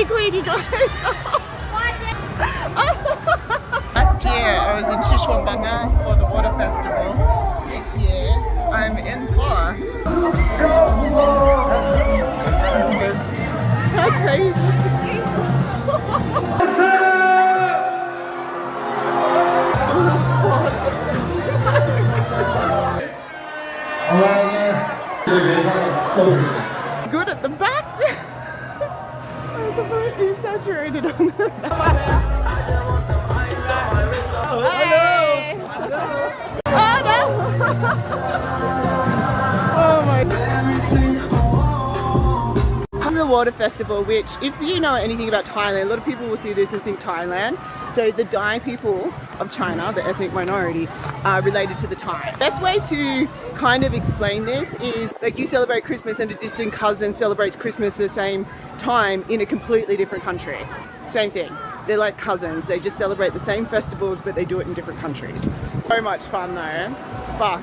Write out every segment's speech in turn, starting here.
clean, you guys. Last year I was in Shishwambanga for the water festival. This year I'm in Pu'er. How crazy. Good at the back. I'm completely saturated on the Hey. Oh no! Oh my God. This is a water festival which, if you know anything about Thailand, a lot of people will see this and think Thailand. So the Dai people of China, the ethnic minority, are related to the Thai. Best way to kind of explain this is like you celebrate Christmas and a distant cousin celebrates Christmas at the same time in a completely different country. Same thing. They're like cousins. They just celebrate the same festivals, but they do it in different countries. So much fun though. Fuck.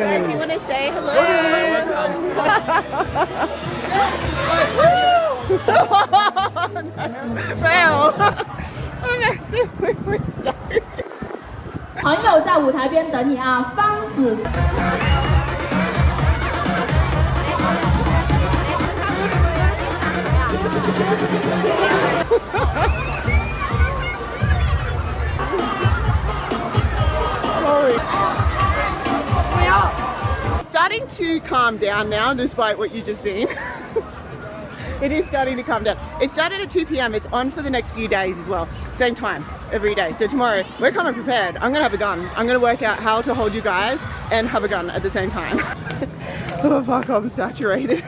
Guys, you want to say hello? Well, I'm absolutely sorry. 朋友在舞台边等你啊，方子。Starting to calm down now, despite what you just seen. It is starting to calm down. It started at 2 p.m. It's on for the next few days as well. Same time, every day. So tomorrow, we're coming prepared. I'm gonna have a gun. I'm gonna work out how to hold you guys and have a gun at the same time. Oh fuck, I'm saturated.